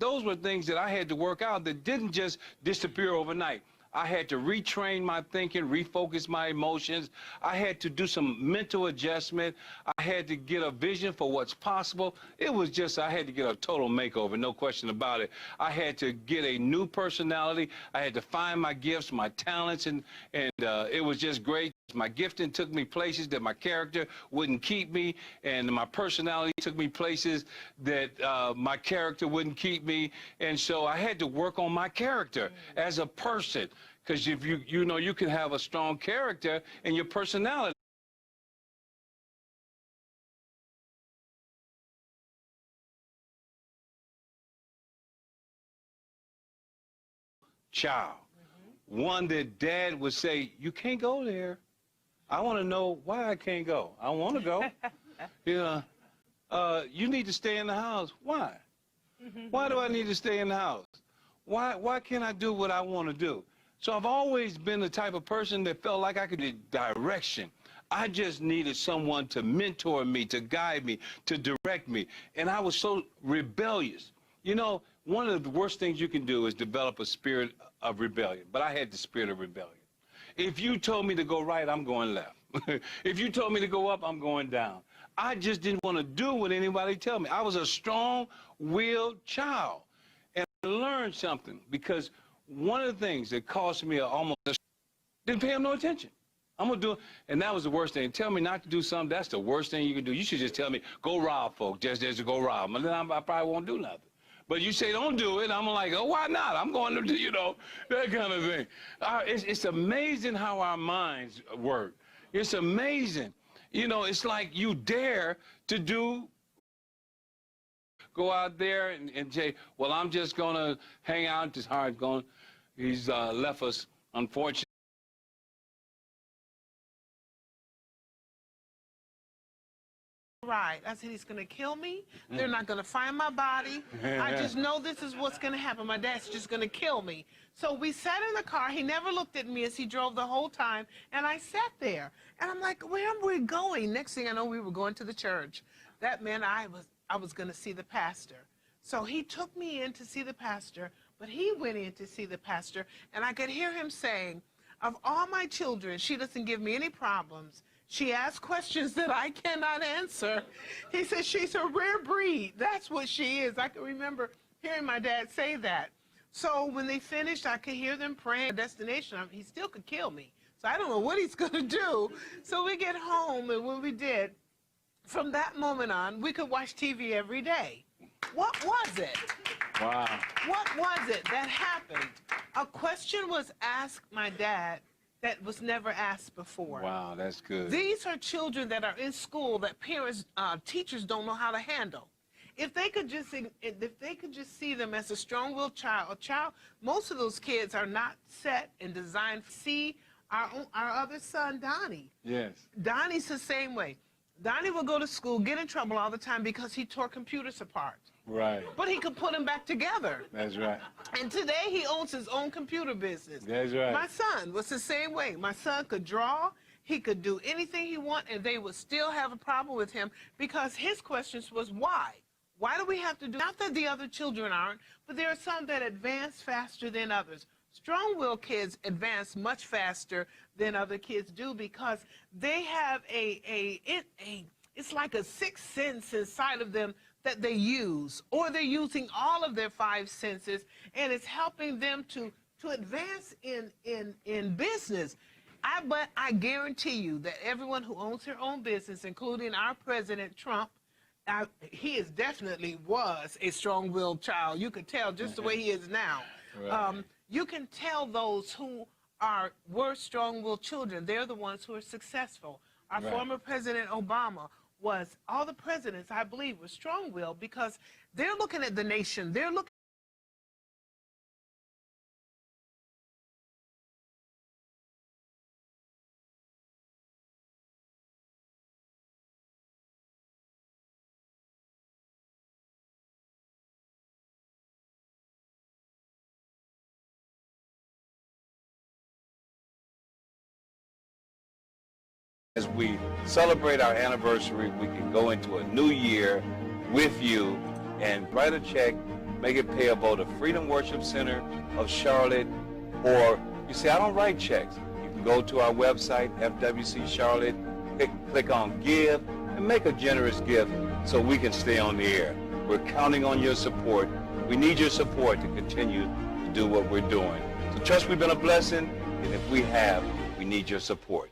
those were things that I had to work out that didn't just disappear overnight. I had to retrain my thinking, refocus my emotions. I had to do some mental adjustment. I had to get a vision for what's possible. It was just, I had to get a total makeover, no question about it. I had to get a new personality. I had to find my gifts, my talents, and it was just great. My gifting took me places that my character wouldn't keep me, and my personality took me places that my character wouldn't keep me. And so I had to work on my character as a person, because if you know, you can have a strong character and your personality. Child, one that dad would say, you can't go there. I want to know why I can't go. I want to go. You need to stay in the house. Why? Why do I need to stay in the house? Why can't I do what I want to do? So I've always been the type of person that felt like I could get direction. I just needed someone to mentor me, to guide me, to direct me. And I was so rebellious. You know, one of the worst things you can do is develop a spirit of rebellion. But I had the spirit of rebellion. If you told me to go right, I'm going left. If you told me to go up, I'm going down. I just didn't want to do what anybody tell me. I was a strong-willed child. And I learned something, because one of the things that cost me didn't pay him no attention. I'm going to do it. And that was the worst thing. Tell me not to do something, that's the worst thing you can do. You should just tell me, go rob folk, just go rob them. And then I probably won't do nothing. But you say, don't do it. I'm like, oh, why not? I'm going to do, you know, that kind of thing. It's amazing how our minds work. It's amazing. You know, it's like you dare to go out there and say, well, I'm just going to hang out. It's hard going. He's left us, unfortunately. Right. I said, he's going to kill me. They're not going to find my body. I just know this is what's going to happen. My dad's just going to kill me. So we sat in the car. He never looked at me as he drove the whole time. And I sat there. And I'm like, where are we going? Next thing I know, we were going to the church. That meant I was going to see the pastor. So he took me in to see the pastor, but he went in to see the pastor. And I could hear him saying, of all my children, she doesn't give me any problems. She asks questions that I cannot answer. He says she's a rare breed. That's what she is. I can remember hearing my dad say that. So when they finished, I could hear them praying. Destination, he still could kill me. So I don't know what he's going to do. So we get home, and when we did, from that moment on, we could watch TV every day. What was it? Wow. What was it that happened? A question was asked my dad that was never asked before. Wow, that's good. These are children that are in school that parents, teachers don't know how to handle. If they could just see them as a strong-willed child, most of those kids are not set and designed. See our other son, Donnie. Yes. Donnie's the same way. Donnie will go to school, get in trouble all the time because he tore computers apart. Right. But he could put them back together. That's right. And today he owns his own computer business. That's right. My son was the same way. My son could draw, he could do anything he wanted, and they would still have a problem with him because his questions was why? Why do we have to do? Not that the other children aren't, but there are some that advance faster than others. Strong-willed kids advance much faster than other kids do because they have it's like a sixth sense inside of them that they use, or they're using all of their five senses, and it's helping them to advance in business. But I guarantee you that everyone who owns their own business, including our President Trump, he definitely was a strong-willed child. You could tell just the way he is now. Right. You can tell those who were strong-willed children. They're the ones who are successful. Our former President Obama all the presidents, I believe, were strong-willed because they're looking at the nation. They're looking. As we celebrate our anniversary, we can go into a new year with you and write a check make it payable to Freedom Worship Center of Charlotte, or you say, I don't write checks. You can go to our website, FWC Charlotte, click on Give, and make a generous gift so we can stay on the air. We're counting on your support. We need your support to continue to do what we're doing. So trust we've been a blessing, and if we have, we need your support.